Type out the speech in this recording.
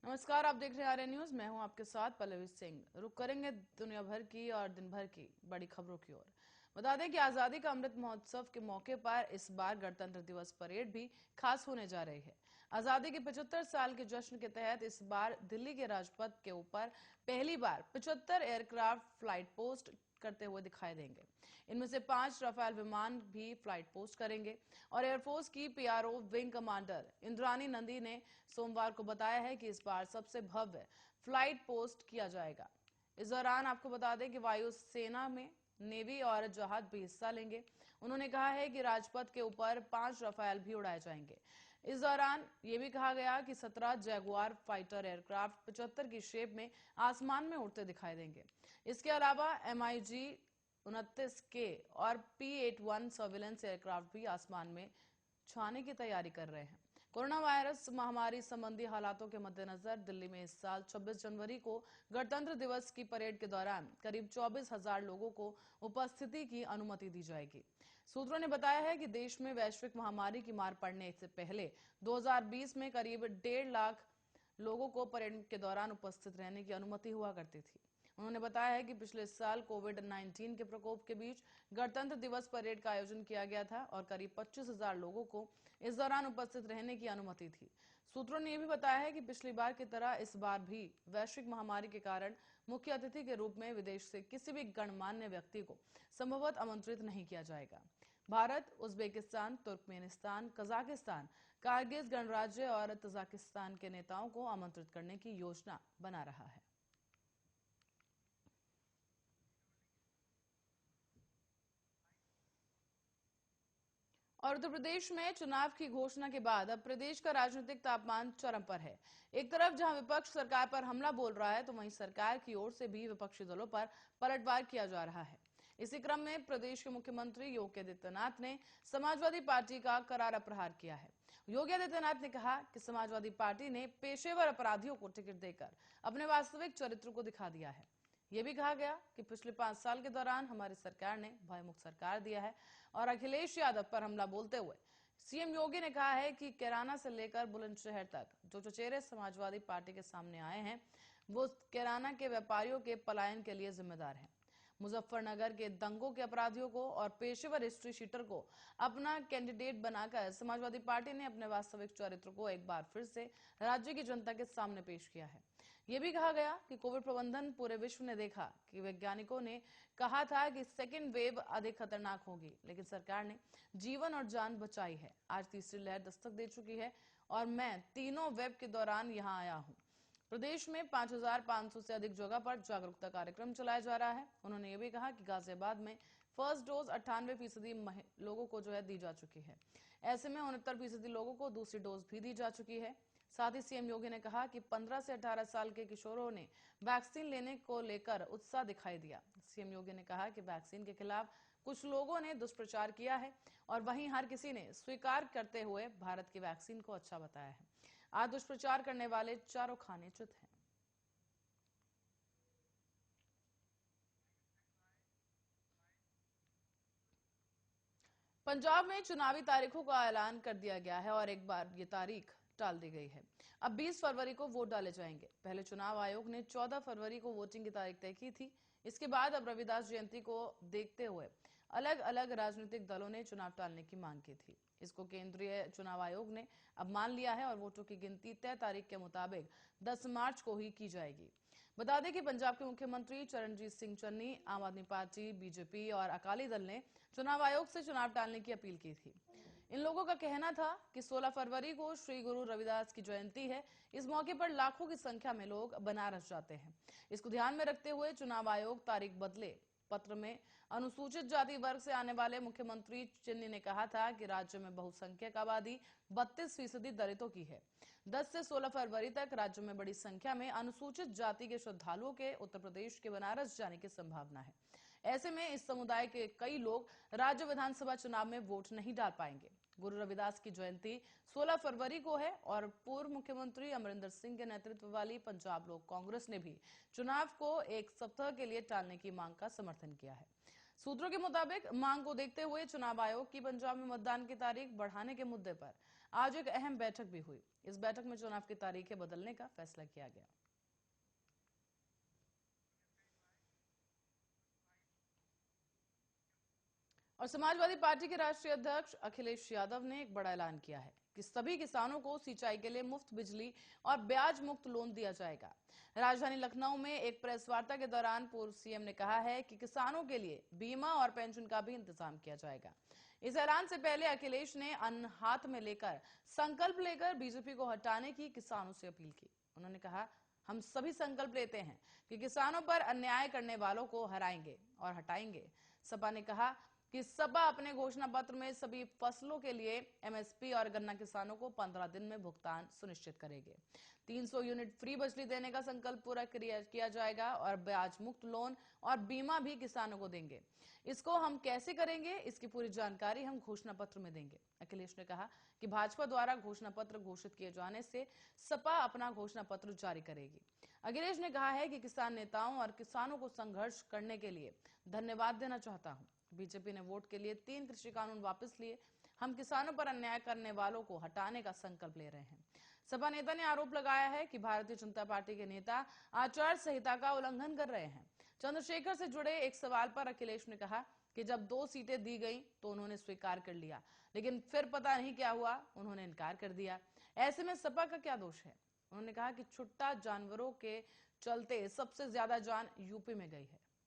नमस्कार, आप देख रहे हैं आर्य न्यूज। मैं हूं आपके साथ पल्लवी सिंह। रुक करेंगे दुनिया भर की और दिन भर की बड़ी खबरों की ओर। बता दें कि आजादी का अमृत महोत्सव के मौके पर इस बार गणतंत्र दिवस परेड भी खास होने जा रही है। आजादी के 75 साल के जश्न के तहत इस बार दिल्ली के राजपथ के ऊपर पहली बार 75 एयरक्राफ्ट फ्लाइट पोस्ट करते हुए दिखाई देंगे। इनमें से 5 राफेल विमान भी फ्लाइट पोस्ट करेंगे और एयरफोर्स की PRO wing commander Indrani Nandi ने सोमवार को बताया है कि इस बार सबसे भव्य फ्लाइट पोस्ट किया जाएगा। इस दौरान आपको बता दें कि वायुसेना में नेवी और जहाज भी हिस्सा लेंगे। उन्होंने कहा है कि राजपथ के ऊपर 5 राफेल भी उड़ाए जाएंगे। इस दौरान यह भी कहा गया कि 17 जैगुआर फाइटर एयरक्राफ्ट 75 की शेप में आसमान में उड़ते दिखाई देंगे। इसके अलावा MiG 29K और P-81 सर्विलेंस एयरक्राफ्ट भी आसमान में छाने की तैयारी कर रहे हैं। कोरोना वायरस महामारी संबंधी हालातों के मद्देनजर दिल्ली में इस साल 26 जनवरी को गणतंत्र दिवस की परेड के दौरान करीब 24,000 लोगों को उपस्थिति की अनुमति दी जाएगी। सूत्रों ने बताया है कि देश में वैश्विक महामारी की मार पड़ने से पहले 2020 में करीब 1.5 लाख लोगों को परेड के दौरान उपस्थित रहने की अनुमति हुआ करती थी। उन्होंने बताया है कि पिछले साल कोविड-19 के प्रकोप के बीच गणतंत्र दिवस परेड का आयोजन किया गया था और करीब 25,000 लोगों को इस दौरान उपस्थित रहने की अनुमति थी। सूत्रों ने यह भी बताया है कि पिछली बार की तरह इस बार भी वैश्विक महामारी के कारण मुख्य अतिथि के रूप में विदेश से किसी भी गणमान्य व्यक्ति को संभवतः आमंत्रित नहीं किया जाएगा। Bharat, Uzbekistan, Turkmenistan, Kazakhstan, Kargil गणराज्य और तजाकिस्तान के नेताओं को आमंत्रित करने की योजना बना रहा है। और उत्तर प्रदेश में चुनाव की घोषणा के बाद अब प्रदेश का राजनीतिक तापमान चरम पर है। एक तरफ जहां विपक्ष सरकार पर हमला बोल रहा है, तो वहीं सरकार की ओर से भी विपक्षी दलों पर पलटवार किया जा रहा है। इसी क्रम में प्रदेश के मुख्यमंत्री योगी आदित्यनाथ ने समाजवादी पार्टी का करारा प्रहार किया है। योगी आदित्यनाथ ने कहा कि समाजवादी पार्टी ने पेशेवर अपराधियों को टिकट देकर अपने वास्तविक चरित्र को दिखा दिया है। यह भी कहा गया कि पिछले 5 साल के दौरान हमारी सरकार ने भयमुक्त सरकार दिया है और अखिलेश यादव पर हमला बोलते हुए सीएम योगी ने कहा है कि कैराना से लेकर बुलंदशहर तक जो चचेरे समाजवादी पार्टी के सामने आए हैं, वो कैराना के व्यापारियों के पलायन के लिए जिम्मेदार हैं। मुजफ्फरनगर के दंगों के अपराधियों को और पेशेवर हिस्ट्री शीटर को अपना कैंडिडेट बनाकर समाजवादी पार्टी ने अपने वास्तविक चरित्र को एक बार फिर से राज्य की जनता के सामने पेश किया है। यह भी कहा गया कि कोविड प्रबंधन पूरे विश्व ने देखा कि वैज्ञानिकों ने कहा था कि सेकेंड वेव अधिक खतरनाक होगी, लेकिन सरकार ने जीवन और जान बचाई है। आज तीसरी लहर दस्तक दे चुकी है और मैं तीनों वेब के दौरान यहां आया हूं। प्रदेश में 5,500 से अधिक जगह पर जागरूकता कार्यक्रम चलाया जा रहा है। उन्होंने ये भी कहा कि गाजियाबाद में फर्स्ट डोज 98% लोगों को दी जा चुकी है। ऐसे में 69% लोगों को दूसरी डोज भी दी जा चुकी है। साथ ही सीएम योगी ने कहा कि 15 से 18 साल के किशोरों ने वैक्सीन लेने को लेकर उत्साह दिखाई दिया। सीएम योगी ने कहा कि वैक्सीन के खिलाफ कुछ लोगों ने दुष्प्रचार किया है और वहीं हर किसी ने स्वीकार करते हुए भारत की वैक्सीन को अच्छा बताया है। आज दुष्प्रचार करने वाले चारों खाने चित हैं। पंजाब में चुनावी तारीखों का ऐलान कर दिया गया है और एक बार ये तारीख टाल दी गई है। अब 20 फरवरी को वोट डाले जाएंगे। पहले चुनाव आयोग ने 14 फरवरी को वोटिंग की तारीख तय की थी। इसके बाद अब रविदास जयंती को देखते हुए अलग अलग राजनीतिक दलों ने चुनाव टालने की मांग की थी। इसको केंद्रीय चुनाव आयोग ने अब मान लिया है और वोटों की गिनती तय तारीख के मुताबिक 10 मार्च को ही की जाएगी। बता दें कि पंजाब के मुख्यमंत्री चरणजीत सिंह चन्नी, आम आदमी पार्टी, बीजेपी और अकाली दल ने चुनाव आयोग से चुनाव टालने की अपील की थी। इन लोगों का कहना था कि 16 फरवरी को श्री गुरु रविदास की जयंती है। इस मौके पर लाखों की संख्या में लोग बनारस जाते हैं। इसको ध्यान में रखते हुए चुनाव आयोग तारीख बदले। पत्र में अनुसूचित जाति वर्ग से आने वाले मुख्यमंत्री चन्नी ने कहा था कि राज्य में बहुसंख्यक आबादी 32% दलितों की है। 10 से 16 फरवरी तक राज्य में बड़ी संख्या में अनुसूचित जाति के श्रद्धालुओं के उत्तर प्रदेश के बनारस जाने की संभावना है। ऐसे में इस समुदाय के कई लोग राज्य विधानसभा चुनाव में वोट नहीं डाल पाएंगे। गुरु रविदास की जयंती 16 फरवरी को है और पूर्व मुख्यमंत्री अमरिंदर सिंह के नेतृत्व वाली पंजाब लोक कांग्रेस ने भी चुनाव को एक सप्ताह के लिए टालने की मांग का समर्थन किया है। सूत्रों के मुताबिक मांग को देखते हुए चुनाव आयोग की पंजाब में मतदान की तारीख बढ़ाने के मुद्दे पर आज एक अहम बैठक भी हुई। इस बैठक में चुनाव की तारीखें बदलने का फैसला किया गया। और समाजवादी पार्टी के राष्ट्रीय अध्यक्ष अखिलेश यादव ने एक बड़ा ऐलान किया है कि सभी किसानों को सिंचाई के लिए मुफ्त बिजली और ब्याज मुक्त लोन दिया जाएगा। राजधानी लखनऊ में एक प्रेस वार्ता के दौरान पूर्व सीएम ने कहा है कि किसानों के लिए बीमा और पेंशन का भी इंतजाम किया जाएगा। इस ऐलान से पहले अखिलेश ने अन्न हाथ में लेकर संकल्प लेकर बीजेपी को हटाने की किसानों से अपील की। उन्होंने कहा, हम सभी संकल्प लेते हैं कि किसानों पर अन्याय करने वालों को हराएंगे और हटाएंगे। सपा ने कहा कि सपा अपने घोषणा पत्र में सभी फसलों के लिए एमएसपी और गन्ना किसानों को 15 दिन में भुगतान सुनिश्चित करेंगे। 300 यूनिट फ्री बिजली देने का संकल्प पूरा किया जाएगा और ब्याज मुक्त लोन और बीमा भी किसानों को देंगे। इसको हम कैसे करेंगे, इसकी पूरी जानकारी हम घोषणा पत्र में देंगे। अखिलेश ने कहा कि भाजपा द्वारा घोषणा पत्र घोषित किए जाने से सपा अपना घोषणा पत्र जारी करेगी। अखिलेश ने कहा है कि किसान नेताओं और किसानों को संघर्ष करने के लिए धन्यवाद देना चाहता हूं। बीजेपी ने वोट के लिए 3 कृषि कानून वापस लिए। हम किसानों पर अन्याय करने वालों को हटाने का संकल्प ले रहे हैं। सपा नेता ने आरोप लगाया है कि भारतीय जनता पार्टी के नेता आचार संहिता का उल्लंघन कर रहे हैं। चंद्रशेखर से जुड़े एक सवाल पर अखिलेश ने कहा कि जब 2 सीटें दी गई तो उन्होंने स्वीकार कर लिया, लेकिन फिर पता नहीं क्या हुआ, उन्होंने इनकार कर दिया। ऐसे में सपा का क्या दोष है? उन्होंने कहा कि छुट्टा जानवरों के चलते सबसे ज्यादा जान यूपी में गई है।